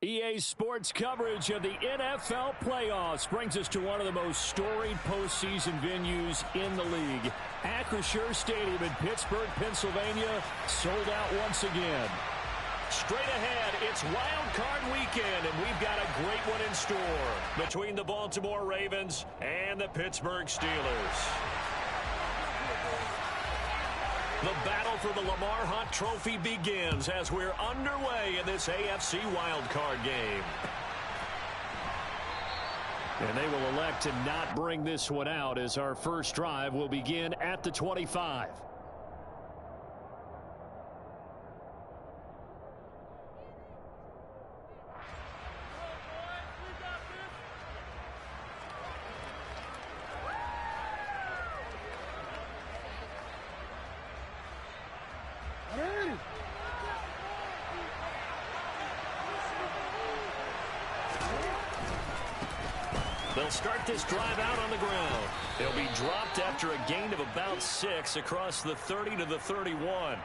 EA Sports coverage of the NFL playoffs brings us to one of the most storied postseason venues in the league. Acrisure Stadium in Pittsburgh, Pennsylvania, sold out once again. Straight ahead, it's Wild Card Weekend, and we've got a great one in store between the Baltimore Ravens and the Pittsburgh Steelers. The battle for the Lamar Hunt Trophy begins as we're underway in this AFC wildcard game. And they will elect to not bring this one out as our first drive will begin at the 25. They'll start this drive out on the ground. They'll be dropped after a gain of about 6 across the 30 to the 31.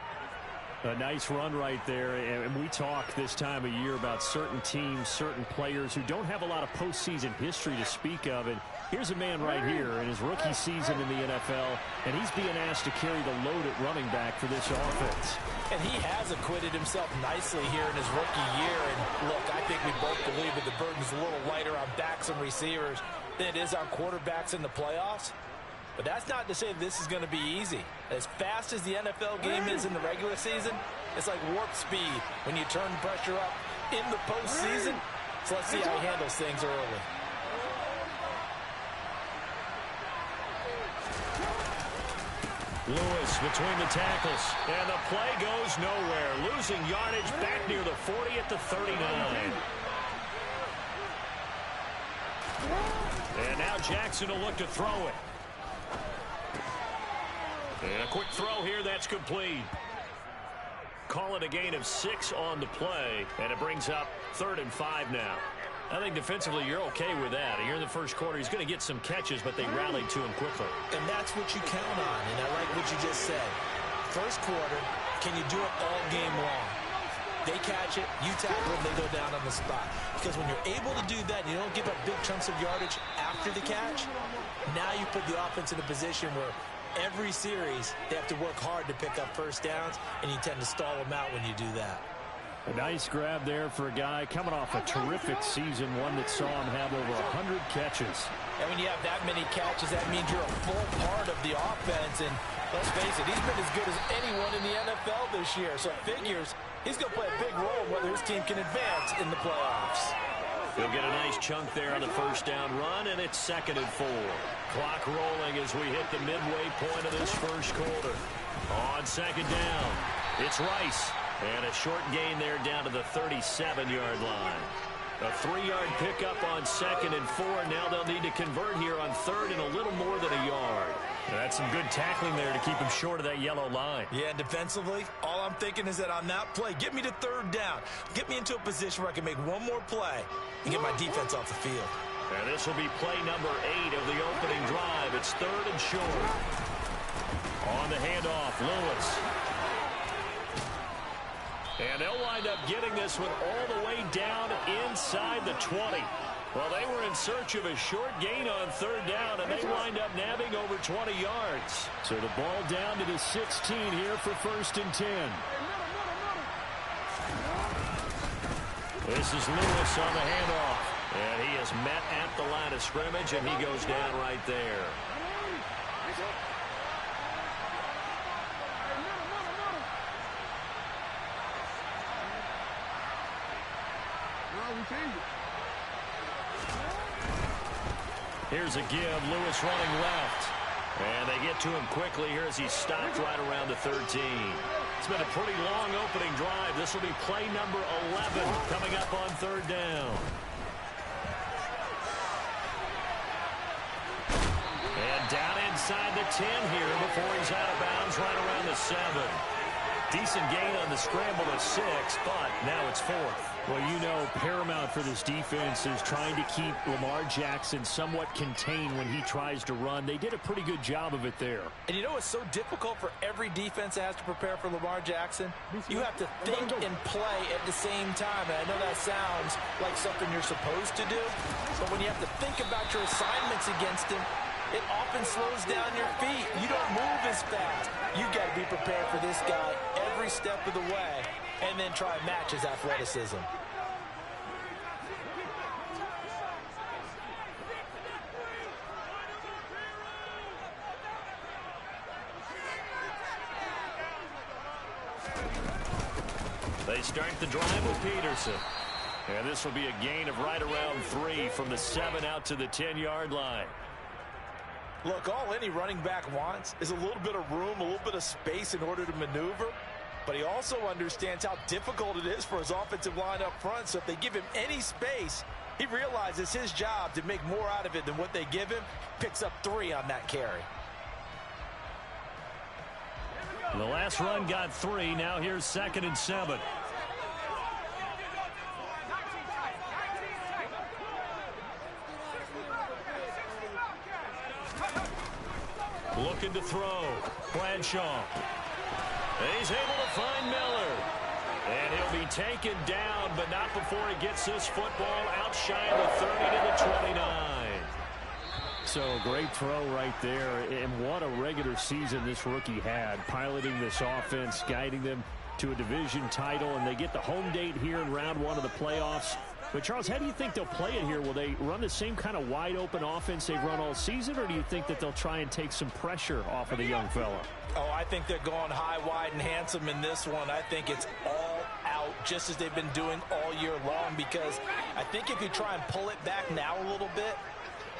A nice run right there, and we talk this time of year about certain teams, certain players who don't have a lot of postseason history to speak of. And here's a man right here in his rookie season in the NFL, and he's being asked to carry the load at running back for this offense. And he has acquitted himself nicely here in his rookie year. And look, I think we both believe that the burden's a little lighter on backs and receivers than it is on quarterbacks in the playoffs. But that's not to say that this is going to be easy. As fast as the NFL game is in the regular season, it's like warp speed when you turn pressure up in the postseason. So let's see how he handles things early. Lewis between the tackles, and the play goes nowhere. Losing yardage back near the 40 at the 39. And now Jackson will look to throw it. And a quick throw here, that's complete. Call it a gain of 6 on the play, and it brings up 3rd and 5 now. I think defensively you're okay with that. Here in the first quarter, he's going to get some catches, but they rallied to him quickly. And that's what you count on, and I like what you just said. First quarter, can you do it all game long? They catch it, you tackle them, they go down on the spot. Because when you're able to do that, and you don't give up big chunks of yardage after the catch, now you put the offense in a position where every series they have to work hard to pick up first downs, and you tend to stall them out when you do that. A nice grab there for a guy coming off a terrific season, one that saw him have over 100 catches. And when you have that many catches, that means you're a full part of the offense. And let's face it, he's been as good as anyone in the NFL this year. So it figures he's going to play a big role in whether his team can advance in the playoffs. He'll get a nice chunk there on the first down run, and it's 2nd and 4. Clock rolling as we hit the midway point of this first quarter. On 2nd down, it's Rice. And a short gain there down to the 37-yard line. A 3-yard pickup on 2nd and 4. Now they'll need to convert here on 3rd and a little more than a yard. That's some good tackling there to keep him short of that yellow line. Yeah, defensively, all I'm thinking is that on that play, get me to 3rd down. Get me into a position where I can make one more play and get my defense off the field. And this will be play number 8 of the opening drive. It's 3rd and short. On the handoff, Lewis. And they'll wind up getting this one all the way down inside the 20. Well, they were in search of a short gain on 3rd down, and they wind up nabbing over 20 yards. So the ball down to the 16 here for 1st and 10. This is Lewis on the handoff. And he is met at the line of scrimmage, and he goes down right there. Here's a give. Lewis running left. And they get to him quickly here as he's stopped right around the 13. It's been a pretty long opening drive. This will be play number 11 coming up on 3rd down. And down inside the 10 here before he's out of bounds right around the 7. Decent gain on the scramble of 6, but now it's 4th. Well, you know, paramount for this defense is trying to keep Lamar Jackson somewhat contained when he tries to run. They did a pretty good job of it there. And you know what's so difficult for every defense that has to prepare for Lamar Jackson? You have to think and play at the same time. And I know that sounds like something you're supposed to do, but when you have to think about your assignments against him, it often slows down your feet. You don't move as fast. You got to be prepared for this guy every step of the way and then try and match his athleticism. They start the drive with Peterson. And this will be a gain of right around 3 from the 7 out to the 10-yard line. Look, all any running back wants is a little bit of room, a little bit of space in order to maneuver. But he also understands how difficult it is for his offensive line up front. So if they give him any space, he realizes his job to make more out of it than what they give him. Picks up 3 on that carry. The last run got 3. Now here's 2nd and 7. Looking to throw. Bradshaw. He's able to find Miller. And he'll be taken down, but not before he gets this football outside the 30 to the 29. So great throw right there. And what a regular season this rookie had, piloting this offense, guiding them to a division title, and they get the home date here in round 1 of the playoffs. But, Charles, how do you think they'll play it here? Will they run the same kind of wide-open offense they've run all season, or do you think that they'll try and take some pressure off of the young fella? Oh, I think they're going high, wide, and handsome in this one. I think it's all out, just as they've been doing all year long, because I think if you try and pull it back now a little bit,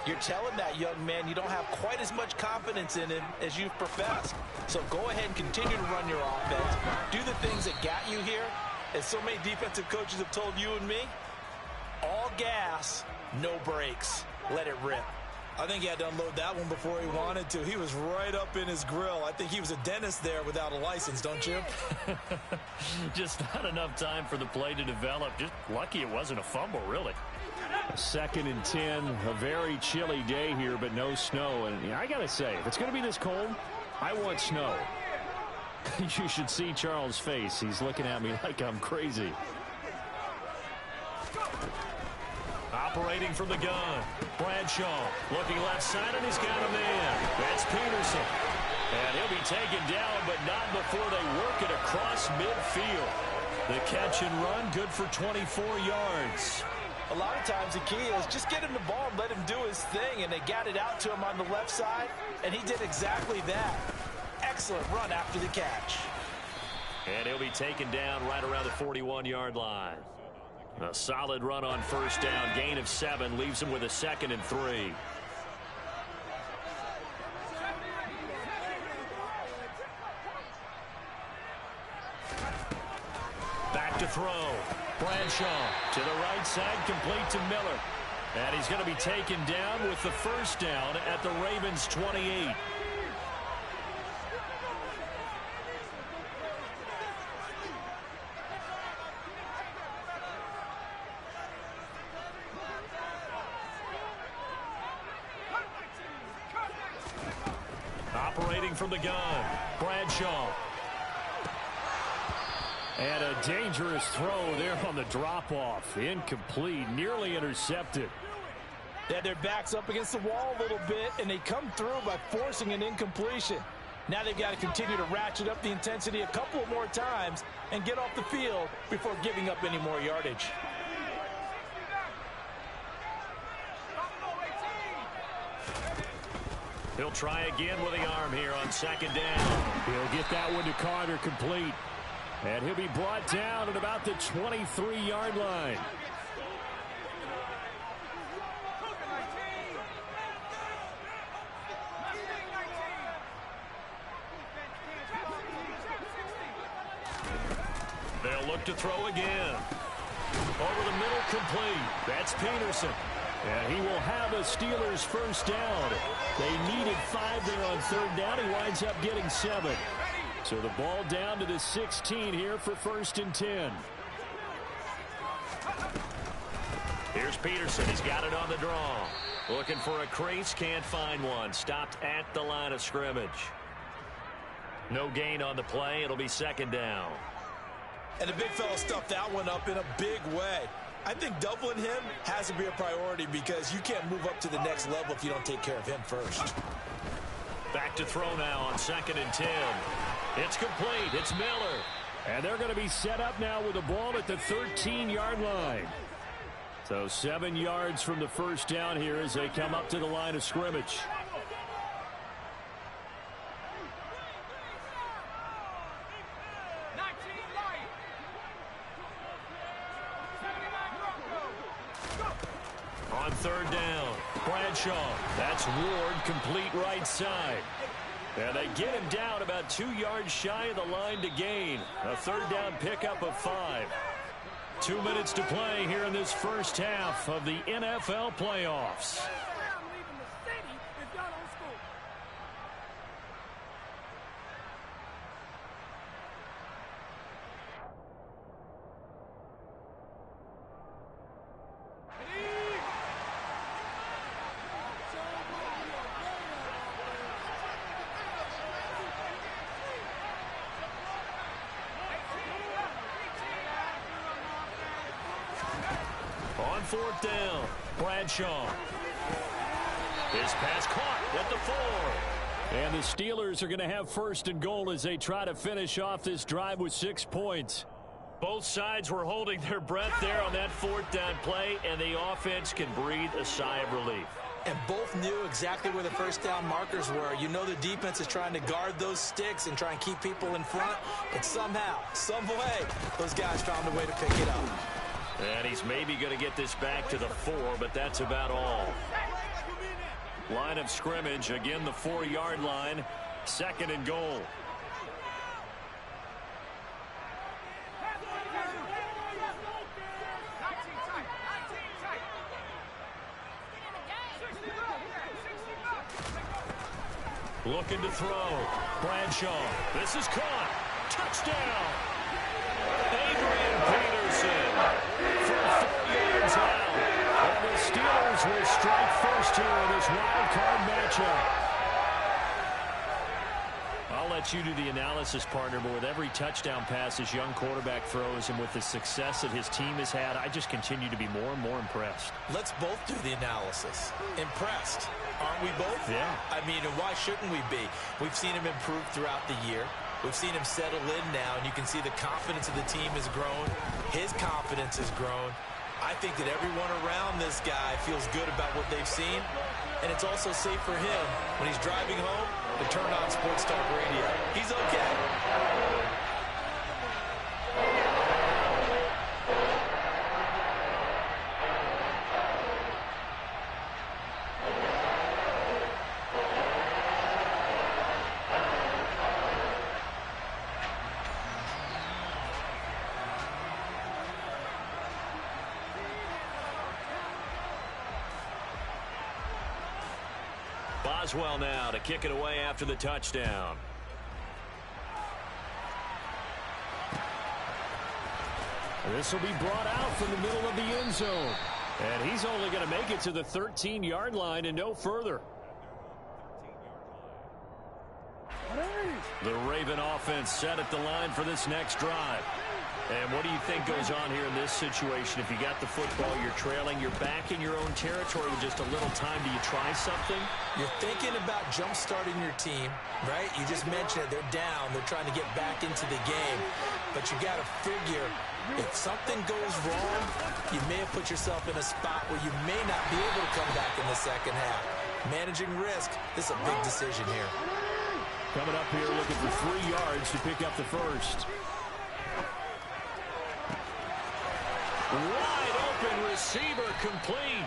you're telling that young man you don't have quite as much confidence in him as you've professed. So go ahead and continue to run your offense. Do the things that got you here. As so many defensive coaches have told you and me, all gas, no brakes. Let it rip. I think he had to unload that one before he wanted to. He was right up in his grill. I think he was a dentist there without a license, don't you? Just not enough time for the play to develop. Just lucky it wasn't a fumble, really. 2nd and 10, a very chilly day here, but no snow. And I got to say, if it's going to be this cold, I want snow. You should see Charles' face. He's looking at me like I'm crazy. Operating from the gun, Bradshaw looking left side, and he's got a man. That's Peterson. And he'll be taken down, but not before they work it across midfield. The catch and run, good for 24 yards. A lot of times the key is just get him the ball and let him do his thing, and they got it out to him on the left side, and he did exactly that. Excellent run after the catch. And he'll be taken down right around the 41-yard line. A solid run on 1st down, gain of 7, leaves him with a 2nd and 3. Back to throw. Bradshaw to the right side, complete to Miller. And he's going to be taken down with the 1st down at the Ravens' 28. Operating from the gun, Bradshaw. And a dangerous throw there on the drop-off. Incomplete, nearly intercepted. They had their backs up against the wall a little bit, and they come through by forcing an incompletion. Now they've got to continue to ratchet up the intensity a couple more times and get off the field before giving up any more yardage. He'll try again with the arm here on 2nd down. He'll get that one to Carter, complete. And he'll be brought down at about the 23-yard line. They'll look to throw again. Over the middle, complete. That's Peterson. And he will have a Steelers 1st down. They needed 5 there on 3rd down. He winds up getting 7. So the ball down to the 16 here for 1st and 10. Here's Peterson. He's got it on the draw. Looking for a crease, can't find one. Stopped at the line of scrimmage. No gain on the play. It'll be 2nd down. And the big fella stuffed that one up in a big way. I think doubling him has to be a priority because you can't move up to the next level if you don't take care of him first. Back to throw now on 2nd and 10. It's complete. It's Miller. And they're going to be set up now with the ball at the 13-yard line. So 7 yards from the first down here as they come up to the line of scrimmage. On 3rd down, Bradshaw. That's Ward, complete right side. And they get him down about 2 yards shy of the line to gain. A 3rd down pickup of 5. 2 minutes to play here in this first half of the NFL playoffs. On 4th down, Bradshaw. His pass caught at the 4. And the Steelers are going to have 1st and goal as they try to finish off this drive with 6 points. Both sides were holding their breath there on that 4th down play, and the offense can breathe a sigh of relief. And both knew exactly where the 1st down markers were. You know the defense is trying to guard those sticks and try and keep people in front. But somehow, some way, those guys found a way to pick it up. And he's maybe going to get this back to the 4, but that's about all. Line of scrimmage, again the 4-yard line, 2nd and goal. Looking to throw. Bradshaw. This is caught. Touchdown. Adrian Peterson for 4 yards out. And the Steelers will strike first here in this wild card matchup. I'll let you do the analysis, partner, but with every touchdown pass his young quarterback throws and with the success that his team has had, I just continue to be more and more impressed. Let's both do the analysis. Impressed. Aren't we both? Yeah. I mean, and why shouldn't we be? We've seen him improve throughout the year. We've seen him settle in now, and you can see the confidence of the team has grown. His confidence has grown. I think that everyone around this guy feels good about what they've seen, and it's also safe for him when he's driving home to turn on Sports Talk Radio. He's okay. Boswell now to kick it away after the touchdown. This will be brought out from the middle of the end zone. And he's only going to make it to the 13-yard line and no further. The Raven offense set at the line for this next drive. And what do you think goes on here in this situation? If you got the football, you're trailing, you're back in your own territory with just a little time. Do you try something? You're thinking about jump-starting your team, right? You just mentioned it. They're down. They're trying to get back into the game. But you got to figure if something goes wrong, you may have put yourself in a spot where you may not be able to come back in the second half. Managing risk, this is a big decision here. Coming up here looking for 3 yards to pick up the first. Wide open receiver complete.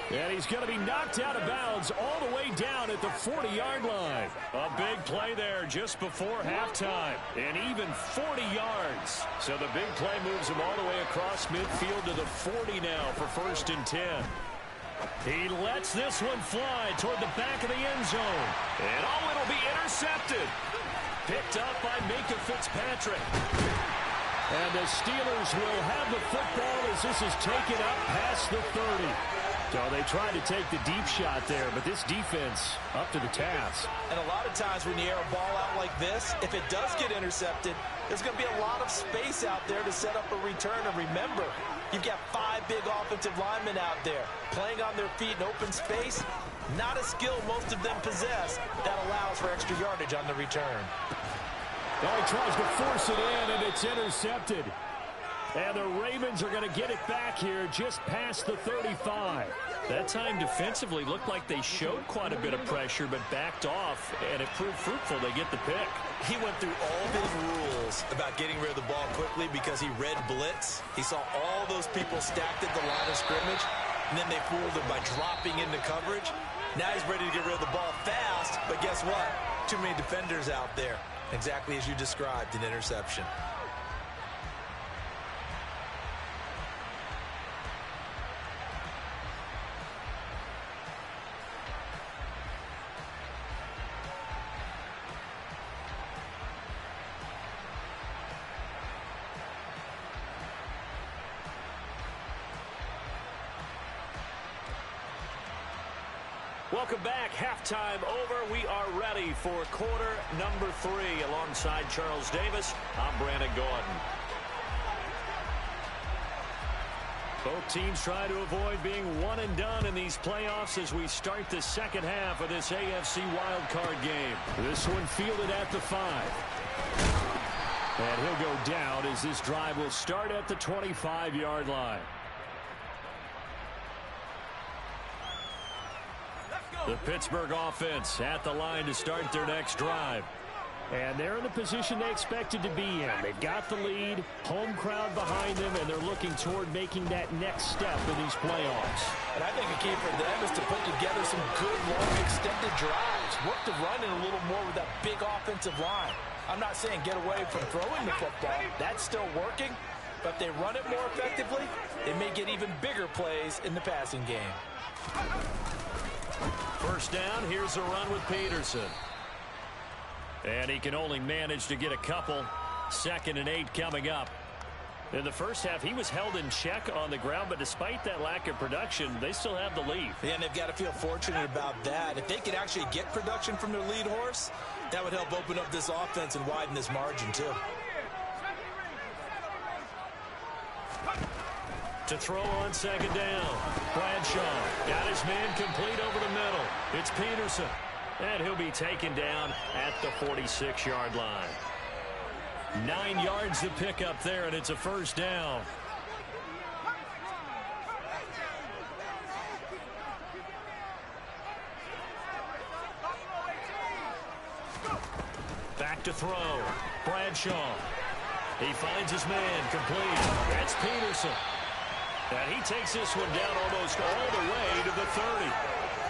And he's going to be knocked out of bounds all the way down at the 40-yard line. A big play there just before halftime. And even 40 yards. So the big play moves him all the way across midfield to the 40 now for 1st and 10. He lets this one fly toward the back of the end zone. And it'll be intercepted. Picked up by Minkah Fitzpatrick. And the Steelers will have the football as this is taken up past the 30. So they tried to take the deep shot there, but this defense up to the task. And a lot of times when you air a ball out like this, if it does get intercepted, there's going to be a lot of space out there to set up a return. And remember, you've got 5 big offensive linemen out there playing on their feet in open space. Not a skill most of them possess that allows for extra yardage on the return. Oh, he tries to force it in, and it's intercepted. And the Ravens are going to get it back here just past the 35. That time defensively looked like they showed quite a bit of pressure, but backed off, and it proved fruitful. They get the pick. He went through all of his rules about getting rid of the ball quickly because he read blitz. He saw all those people stacked at the line of scrimmage, and then they fooled him by dropping into coverage. Now he's ready to get rid of the ball fast, but guess what? Too many defenders out there. Exactly as you described, an interception. Welcome back. Halftime over. We are ready for quarter number 3. Alongside Charles Davis, I'm Brandon Gordon. Both teams try to avoid being one and done in these playoffs as we start the second half of this AFC wildcard game. This one fielded at the 5. And he'll go down as this drive will start at the 25-yard line. The Pittsburgh offense at the line to start their next drive. And they're in the position they expected to be in. They've got the lead, home crowd behind them, and they're looking toward making that next step in these playoffs. And I think a key for them is to put together some good, long, extended drives. Work the run in a little more with that big offensive line. I'm not saying get away from throwing the football. That's still working. But if they run it more effectively, they may get even bigger plays in the passing game. First down, here's a run with Peterson. And he can only manage to get a couple. 2nd and 8 coming up. In the first half, he was held in check on the ground, but despite that lack of production, they still have the lead. Yeah, and they've got to feel fortunate about that. If they could actually get production from their lead horse, that would help open up this offense and widen this margin, too. To throw on 2nd down. Bradshaw got his man complete over the middle. It's Peterson. And he'll be taken down at the 46-yard line. 9 yards to pick up there, and it's a first down. Back to throw. Bradshaw. He finds his man complete. That's Peterson. And he takes this one down almost all the way to the 30.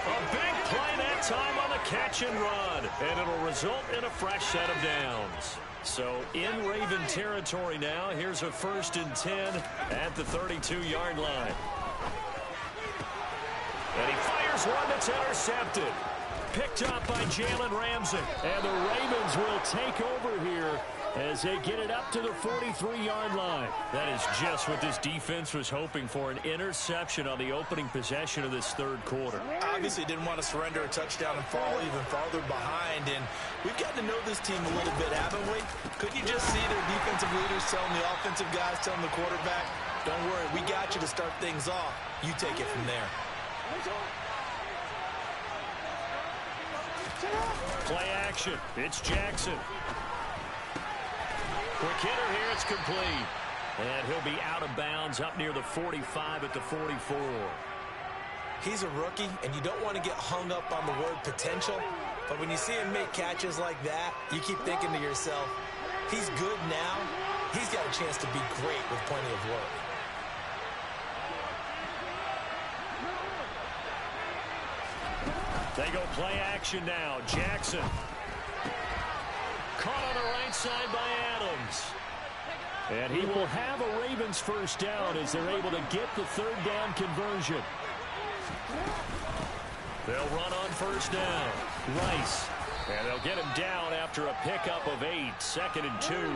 A big play that time on the catch and run. And it'll result in a fresh set of downs. So in Raven territory now. Here's a 1st and 10 at the 32-yard line. And he fires one that's intercepted. Picked up by Jalen Ramsey. And the Ravens will take over here as they get it up to the 43-yard line. That is just what this defense was hoping for, an interception on the opening possession of this 3rd quarter. Obviously didn't want to surrender a touchdown and fall even farther behind, and we've gotten to know this team a little bit, haven't we? Could you just see their defensive leaders telling the offensive guys, telling the quarterback, don't worry, we got you to start things off. You take it from there. Play action. It's Jackson. Quick hitter here. It's complete. And he'll be out of bounds up near the 45 at the 44. He's a rookie, and you don't want to get hung up on the word potential. But when you see him make catches like that, you keep thinking to yourself, he's good now. He's got a chance to be great with plenty of work. They go play action now. Jackson. Caught on the right side by Adams. And he will have a Ravens first down as they're able to get the 3rd down conversion. They'll run on first down. Rice And they'll get him down after a pickup of 8, 2nd and 2.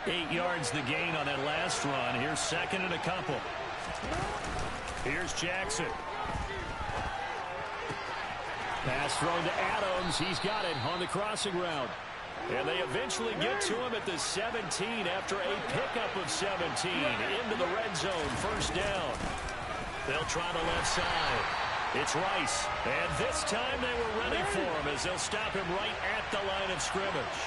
8 yards the gain on that last run. Here's 2nd and a couple. Here's Jackson. Pass thrown to Adams. He's got it on the crossing route. And they eventually get to him at the 17 after a pickup of 17 into the red zone. First down. They'll try the left side. It's Rice. And this time they were ready for him as they'll stop him right at the line of scrimmage.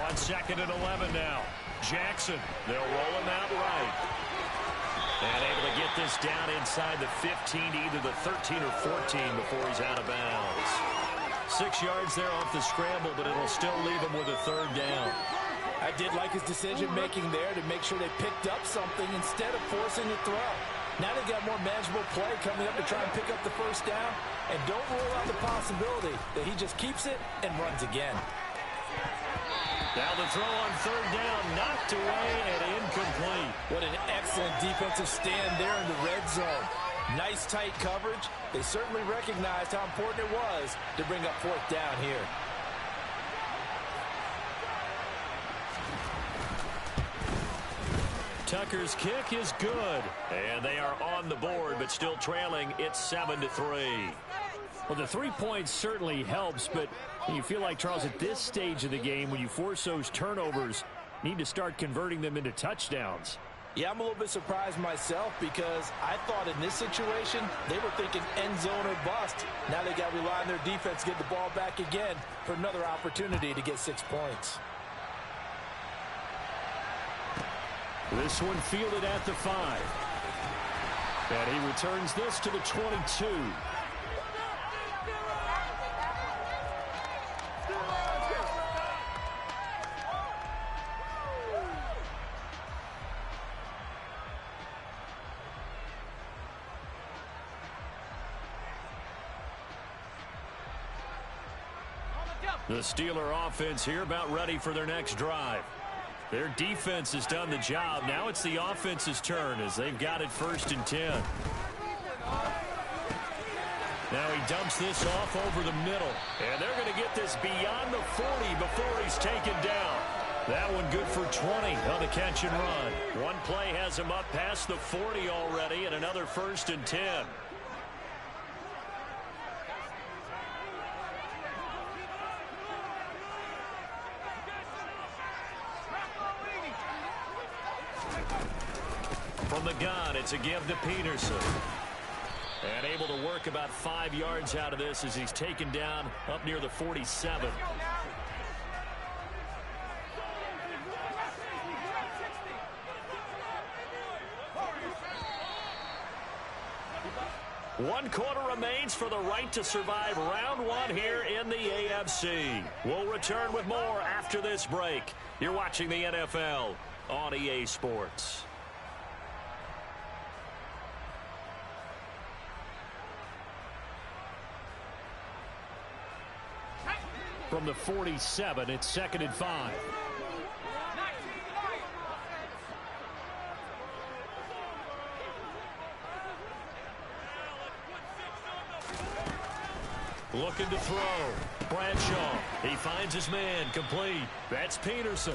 On 2nd and 11 now. Jackson. They'll roll him out right. And able to get this down inside the 15 to either the 13 or 14 before he's out of bounds. 6 yards there off the scramble, but it'll still leave him with a 3rd down. I did like his decision-making there to make sure they picked up something instead of forcing the throw. Now they've got more manageable play coming up to try and pick up the first down. And don't rule out the possibility that he just keeps it and runs again. Now the throw on 3rd down, knocked away and incomplete. What an excellent defensive stand there in the red zone. Nice tight coverage. They certainly recognized how important it was to bring up 4th down here. Tucker's kick is good. And they are on the board, but still trailing. It's 7-3. Well, the 3 points certainly helps, but you feel like, Charles, at this stage of the game, when you force those turnovers, you need to start converting them into touchdowns. Yeah, I'm a little bit surprised myself because I thought in this situation they were thinking end zone or bust. Now they got to rely on their defense to get the ball back again for another opportunity to get 6 points. This one fielded at the 5. And he returns this to the 22. The Steeler offense here about ready for their next drive. Their defense has done the job. Now it's the offense's turn as they've got it 1st and 10. Now he dumps this off over the middle. And they're going to get this beyond the 40 before he's taken down. That one good for 20 on the catch and run. One play has him up past the 40 already and another 1st and 10. From the gun, it's a give to Peterson. And able to work about 5 yards out of this as he's taken down up near the 47. One quarter remains for the right to survive round 1 here in the AFC. We'll return with more after this break. You're watching the NFL on EA Sports. From the 47, it's 2nd and 5. Looking to throw. Bradshaw. He finds his man. Complete. That's Peterson.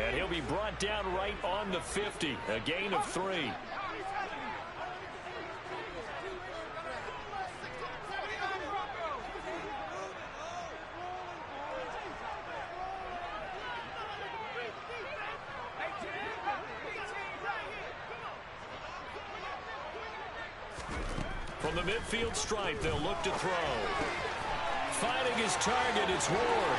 And he'll be brought down right on the 50. A gain of 3. From the midfield stripe, they'll look to throw. Finding his target, it's Ward.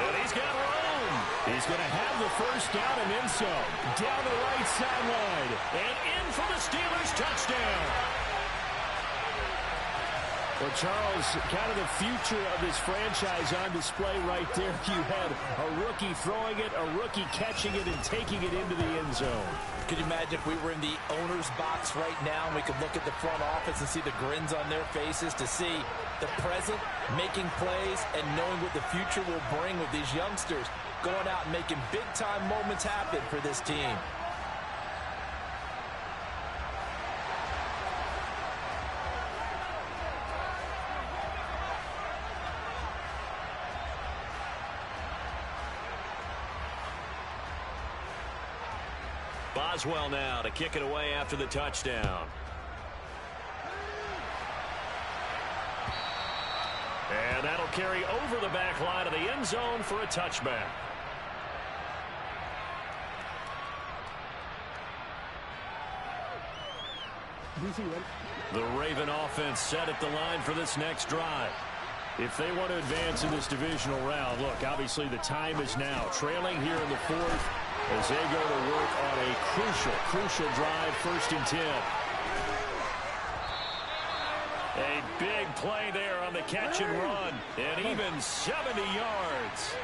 And he's got room. He's going to have the first down and then some. Down the right sideline. And in for the Steelers touchdown. Well, Charles, kind of the future of this franchise on display right there. You had a rookie throwing it, a rookie catching it, and taking it into the end zone. Could you imagine if we were in the owner's box right now and we could look at the front office and see the grins on their faces to see the present making plays and knowing what the future will bring with these youngsters going out and making big-time moments happen for this team. Boswell now to kick it away after the touchdown. And that'll carry over the back line of the end zone for a touchback. The Raven offense set at the line for this next drive. If they want to advance in this divisional round, look, obviously the time is now. Trailing here in the fourth as they go to work on a crucial drive, 1st and 10. A big play there on the catch and run, and even 70 yards.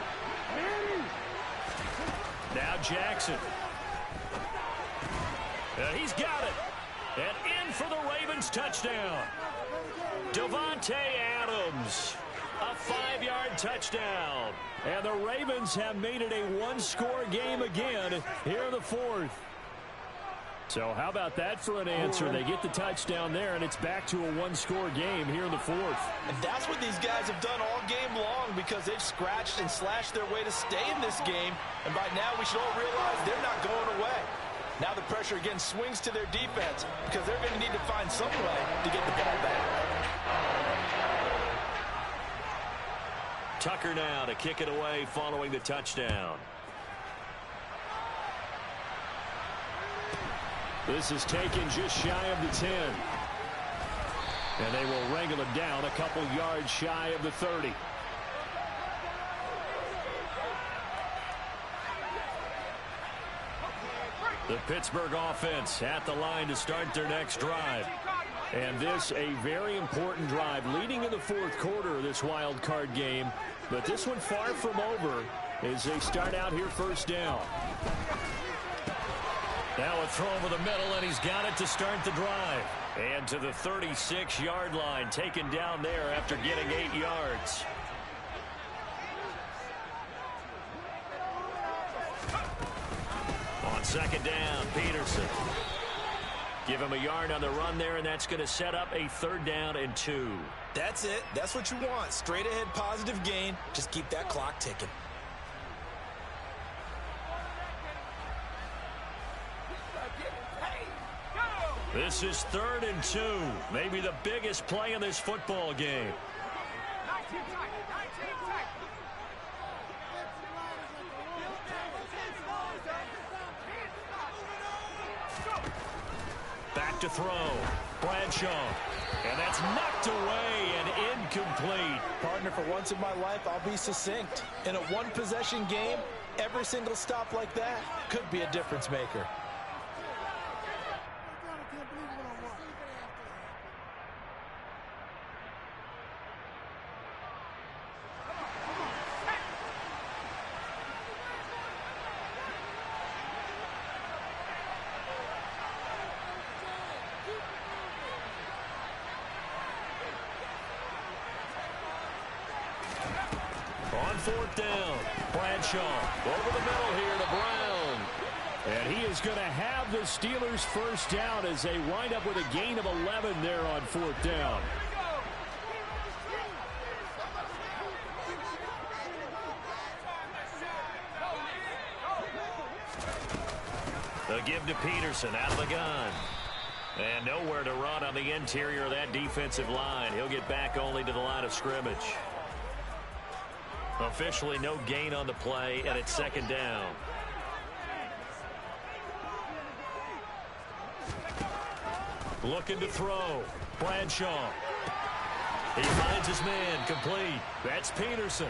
Now Jackson. And he's got it. And in for the Ravens touchdown. Davante Adams. A 5-yard touchdown. And the Ravens have made it a one-score game again here in the fourth. So how about that for an answer? They get the touchdown there, and it's back to a one-score game here in the fourth. And that's what these guys have done all game long, because they've scratched and slashed their way to stay in this game. And by now we should all realize they're not going away. Now the pressure again swings to their defense, because they're going to need to find some way to get the ball back. Tucker now to kick it away following the touchdown. This is taken just shy of the 10. And they will wrangle him down a couple yards shy of the 30. The Pittsburgh offense at the line to start their next drive. And this a very important drive leading in the fourth quarter of this wild card game. But this one far from over as they start out here 1st down. Now a throw over the middle, and he's got it to start the drive. And to the 36-yard line, taken down there after getting 8 yards. On 2nd down, Peterson. Give him a yard on the run there, and that's going to set up a 3rd down and 2. That's it. That's what you want. Straight ahead positive gain. Just keep that clock ticking. This is 3rd and 2. Maybe the biggest play in this football game. Back to throw. Bradshaw. And that's knocked away and incomplete. Partner, for once in my life, I'll be succinct. In a one-possession game, every single stop like that could be a difference maker. On 4th down, Bradshaw over the middle here to Brown. And he is going to have the Steelers 1st down as they wind up with a gain of 11 there on 4th down. They'll give to Peterson out of the gun. And nowhere to run on the interior of that defensive line. He'll get back only to the line of scrimmage. Officially no gain on the play, and it's 2nd down. Looking to throw. Bradshaw. He finds his man complete. That's Peterson.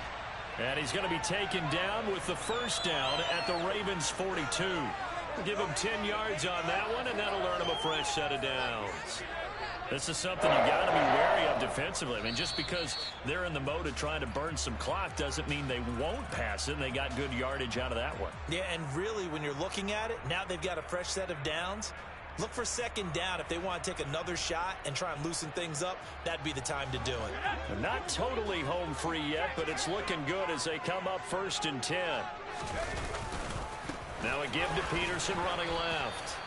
And he's going to be taken down with the 1st down at the Ravens 42. Give him 10 yards on that one, and that'll earn him a fresh set of downs. This is something you got to be wary of defensively. I mean, just because they're in the mode of trying to burn some clock doesn't mean they won't pass it, and they got good yardage out of that one. Yeah, and really, when you're looking at it, now they've got a fresh set of downs. Look for 2nd down. If they want to take another shot and try and loosen things up, that'd be the time to do it. They're not totally home free yet, but it's looking good as they come up 1st and 10. Now a give to Peterson running left.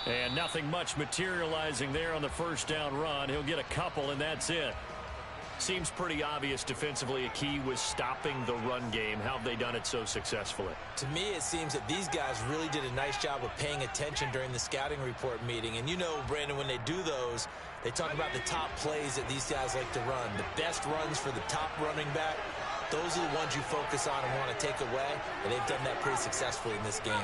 And nothing much materializing there on the 1st down run. He'll get a couple, and that's it. Seems pretty obvious defensively a key was stopping the run game. How have they done it so successfully? To me, it seems that these guys really did a nice job of paying attention during the scouting report meeting. And you know, Brandon, when they do those, they talk about the top plays that these guys like to run. The best runs for the top running back, those are the ones you focus on and want to take away. And they've done that pretty successfully in this game.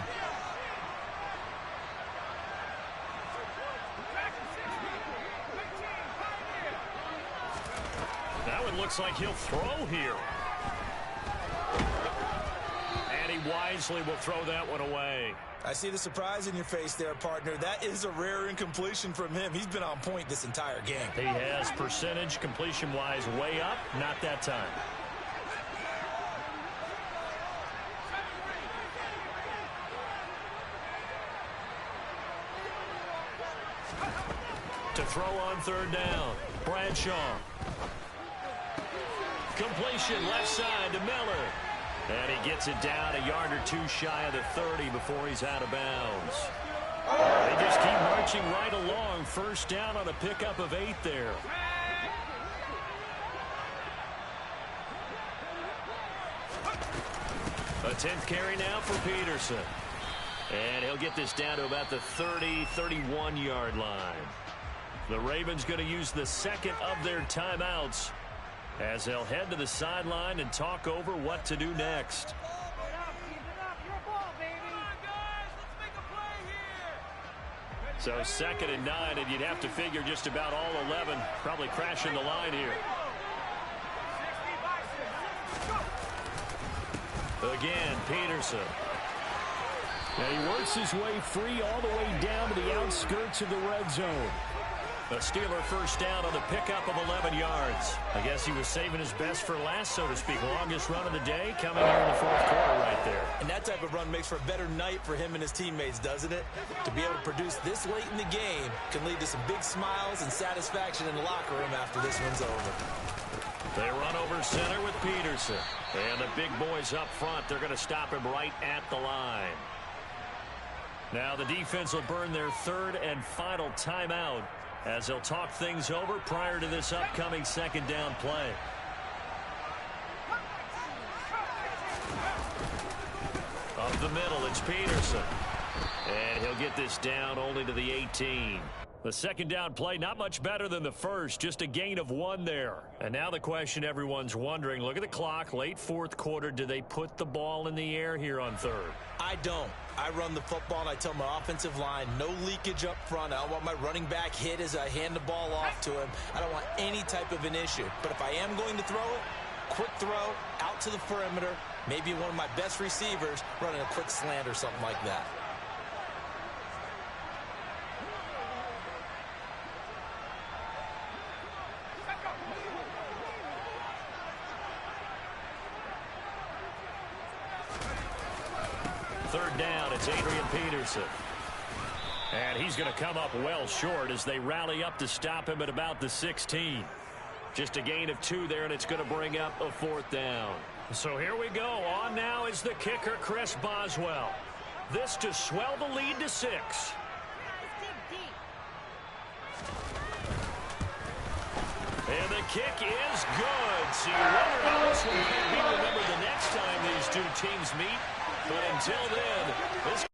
That one looks like he'll throw here. And he wisely will throw that one away. I see the surprise in your face there, partner. That is a rare incompletion from him. He's been on point this entire game. He has percentage completion-wise way up. Not that time. To throw on third down. Bradshaw. Completion left side to Miller. And he gets it down a yard or two shy of the 30 before he's out of bounds. They just keep marching right along. First down on a pickup of 8 there. A 10th carry now for Peterson. And he'll get this down to about the 30, 31-yard line. The Ravens going to use the second of their timeouts as they'll head to the sideline and talk over what to do next. So 2nd and 9, and you'd have to figure just about all 11 probably crashing the line here. Again, Peterson. Now he works his way free all the way down to the outskirts of the red zone. A Steeler first down on the pickup of 11 yards. I guess he was saving his best for last, so to speak. Longest run of the day coming here in the 4th quarter right there. And that type of run makes for a better night for him and his teammates, doesn't it? To be able to produce this late in the game can lead to some big smiles and satisfaction in the locker room after this one's over. They run over center with Peterson. And the big boys up front, they're going to stop him right at the line. Now the defense will burn their 3rd and final timeout as they'll talk things over prior to this upcoming 2nd down play. Up the middle, it's Peterson. And he'll get this down only to the 18. The 2nd down play, not much better than the first, just a gain of 1 there. And now the question everyone's wondering, look at the clock, late 4th quarter, do they put the ball in the air here on 3rd? I don't. I run the football and I tell my offensive line, no leakage up front. I don't want my running back hit as I hand the ball off to him. I don't want any type of an issue. But if I am going to throw it, quick throw, out to the perimeter, maybe one of my best receivers running a quick slant or something like that. Third down, it's Adrian Peterson. And he's going to come up well short as they rally up to stop him at about the 16. Just a gain of 2 there, and it's going to bring up a 4th down. So here we go. On now is the kicker, Chris Boswell. This to swell the lead to 6. And the kick is good. So you wonder how this one can be remembered the next time these two teams meet. But until then, this